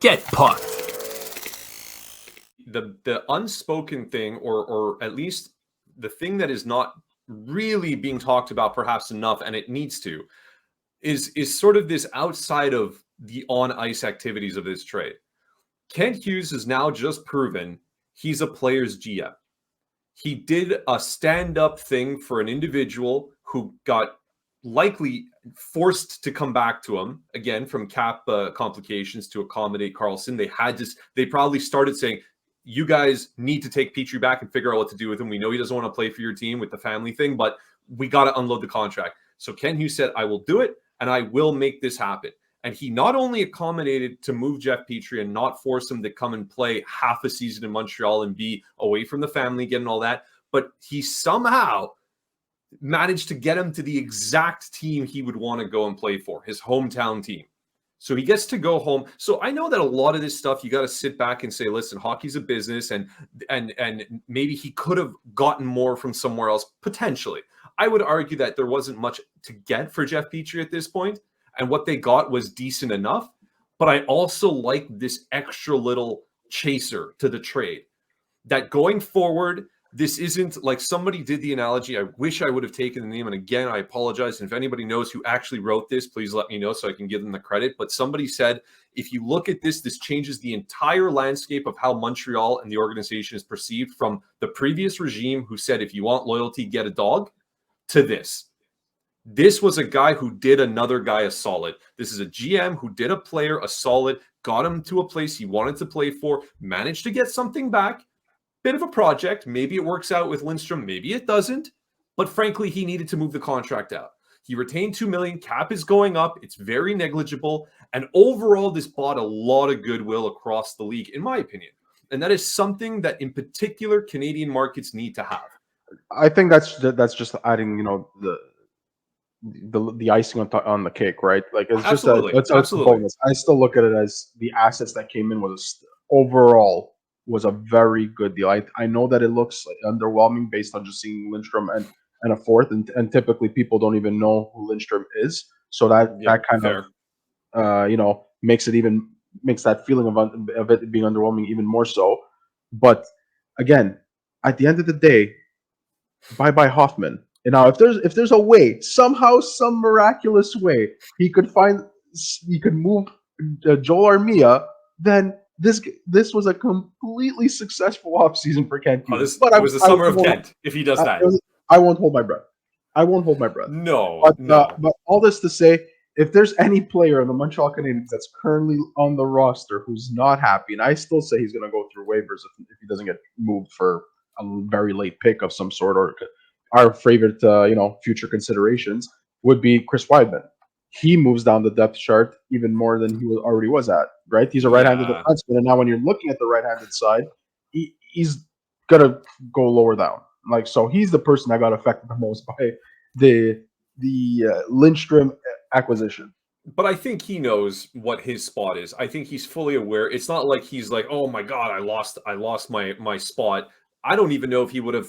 Get pucked. The unspoken thing, or at least the thing that is not really being talked about perhaps enough, and it needs to, is sort of this outside of the on-ice activities of this trade. Kent Hughes has now just proven he's a player's GM. He did a stand-up thing for an individual who got likely forced to come back to him again from cap complications to accommodate Carlson. They probably started saying, you guys need to take Petrie back and figure out what to do with him. We know he doesn't want to play for your team with the family thing, but we got to unload the contract. So Ken Hughes said, I will do it, and I will make this happen. And he not only accommodated to move Jeff Petrie and not force him to come and play half a season in Montreal and be away from the family again and all that, but he somehow managed to get him to the exact team he would want to go and play for, his hometown team. So he gets to go home. So I know that a lot of this stuff, you got to sit back and say, listen, hockey's a business, and maybe he could have gotten more from somewhere else, potentially. I would argue that there wasn't much to get for Jeff Petrie at this point, and what they got was decent enough. But I also like this extra little chaser to the trade, that going forward, this isn't like somebody did the analogy. I wish I would have taken the name. And again, I apologize. And if anybody knows who actually wrote this, please let me know so I can give them the credit. But somebody said, if you look at this, this changes the entire landscape of how Montreal and the organization is perceived, from the previous regime who said, if you want loyalty, get a dog, to this. This was a guy who did another guy a solid. This is a GM who did a player a solid, got him to a place he wanted to play for, managed to get something back. Bit of a project. Maybe it works out with Lindstrom. Maybe it doesn't. But frankly, he needed to move the contract out. He retained $2 million. Cap is going up. It's very negligible. And overall, this bought a lot of goodwill across the league, in my opinion. And that is something that, in particular, Canadian markets need to have. I think that's just adding, the icing on the cake, right? Like, it's Absolutely. just a bonus. I still look at it as the assets that came in overall was a very good deal. I know that it looks underwhelming based on just seeing Lindstrom and a fourth, and typically people don't even know who Lindstrom is. So that kind fair. of makes that feeling of it being underwhelming even more so. But again, at the end of the day, bye Hoffman. And now if there's a way, somehow, some miraculous way, he could move Joel Armia, then this was a completely successful offseason for Kent Hughes. It was the summer of Kent, if he does that. I won't hold my breath. No. But all this to say, if there's any player in the Montreal Canadiens that's currently on the roster who's not happy, and I still say he's going to go through waivers if he doesn't get moved for a very late pick of some sort, or our favorite future considerations, would be Chris Weidman. He moves down the depth chart even more than he already was at, right? He's a right-handed defenseman, and now when you're looking at the right-handed side, he's gonna go lower down. Like, so he's the person that got affected the most by the Lindstrom acquisition. But I think he knows what his spot is. I think he's fully aware. It's not like he's like, oh my God, I lost my spot. I don't even know if he would have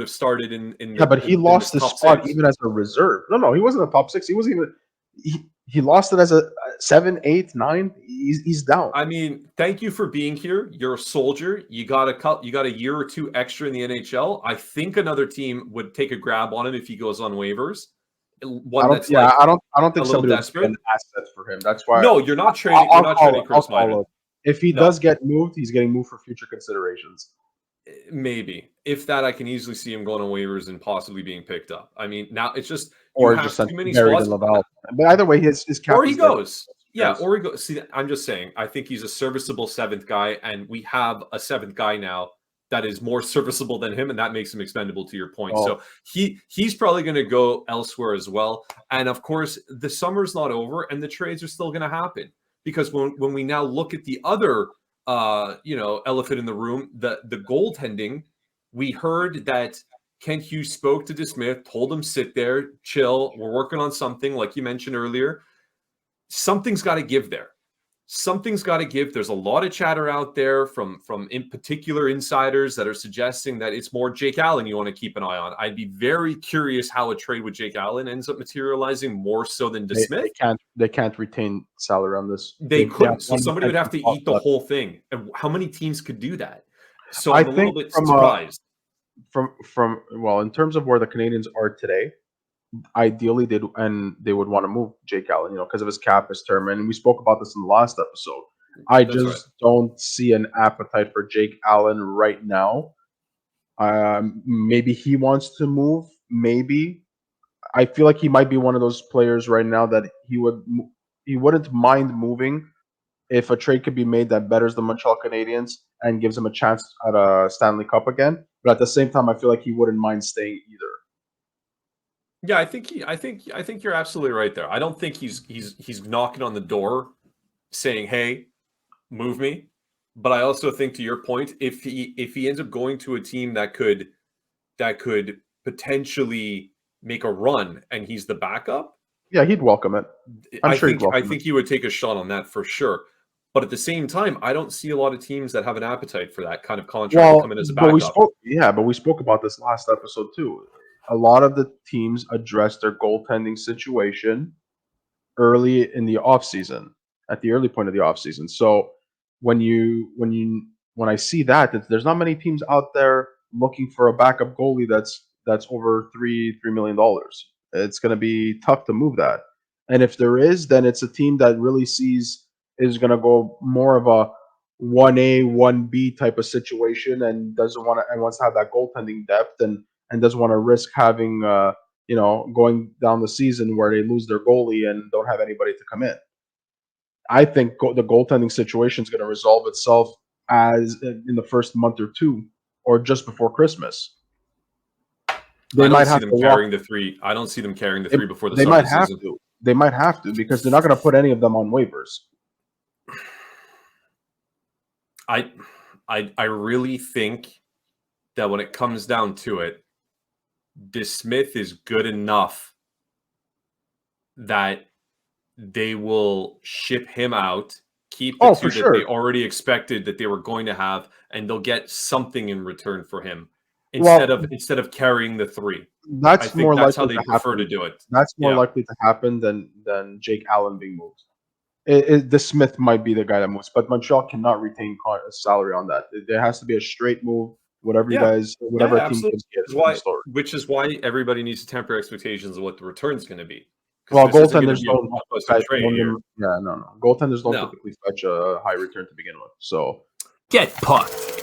started in but he lost his spot 6. Even as a reserve. No, he wasn't a top 6. He wasn't even. He lost it as a 7, 8, 9. He's down. I mean, thank you for being here. You're a soldier. You got a year or two extra in the NHL. I think another team would take a grab on him if he goes on waivers. I don't think somebody would spend assets for him. That's why. No, you're not trading. You're not trading Chris Weidman. If he does get moved, he's getting moved for future considerations. Maybe. If that, I can easily see him going on waivers and possibly being picked up. I mean, now it's just too many spots. But either way, his cap. Or he goes. Yeah, or he goes. See, I'm just saying, I think he's a serviceable 7th guy, and we have a 7th guy now that is more serviceable than him, and that makes him expendable, to your point. So he's probably going to go elsewhere as well. And of course, the summer's not over, and the trades are still going to happen, because when we now look at the other elephant in the room, the goaltending, we heard that Kent Hughes spoke to DeSmith, told him, sit there, chill. We're working on something, like you mentioned earlier. Something's got to give there. something's got to give. There's a lot of chatter out there from in particular insiders that are suggesting that it's more Jake Allen you want to keep an eye on. I'd be very curious how a trade with Jake Allen ends up materializing more so than DeSmith. They can't retain salary on this. They have couldn't. So one somebody would have to clause eat the left. whole thing. And how many teams could do that? So I I'm a little think bit surprised. from well, in terms of where the Canadians are today, ideally they would want to move Jake Allen, because of his cap, his term, and we spoke about this in the last episode. I That's just don't see an appetite for Jake Allen right now. Maybe he wants to move. Maybe I feel like he might be one of those players right now that he wouldn't mind moving if a trade could be made that betters the Montreal Canadiens and gives him a chance at a Stanley Cup again. But at the same time, I feel like he wouldn't mind staying either. Yeah, I think you're absolutely right there. I don't think he's knocking on the door saying, "Hey, move me." But I also think, to your point, if he ends up going to a team that could potentially make a run and he's the backup, yeah, he'd welcome it. I think he would take a shot on that for sure. But at the same time, I don't see a lot of teams that have an appetite for that kind of contract to come in as a backup. But we spoke about this last episode too. A lot of the teams address their goaltending situation early in the offseason, at the early point of the offseason. So when I see that there's not many teams out there looking for a backup goalie that's over $3 million. It's going to be tough to move that. And if there is, then it's a team that really is going to go more of a 1A, 1B type of situation and wants to have that goaltending depth and doesn't want to risk having going down the season where they lose their goalie and don't have anybody to come in. I think the goaltending situation is going to resolve itself as in the first month or two, or just before Christmas. I don't see them carrying the three. I don't see them carrying the three before the start of the season. They might have to because they're not going to put any of them on waivers. I really think that when it comes down to it, DeSmith is good enough that they will ship him out, keep the two that they already expected that they were going to have, and they'll get something in return for him instead of carrying the three. That's how they prefer to do it. That's more likely to happen than Jake Allen being moved. DeSmith might be the guy that moves, but Montreal cannot retain salary on that. There has to be a straight move. Whatever a team can get. Which is why everybody needs to temper expectations of what the return's going to be. Well, goaltenders don't. Goaltenders don't typically fetch a high return to begin with. So get pucked.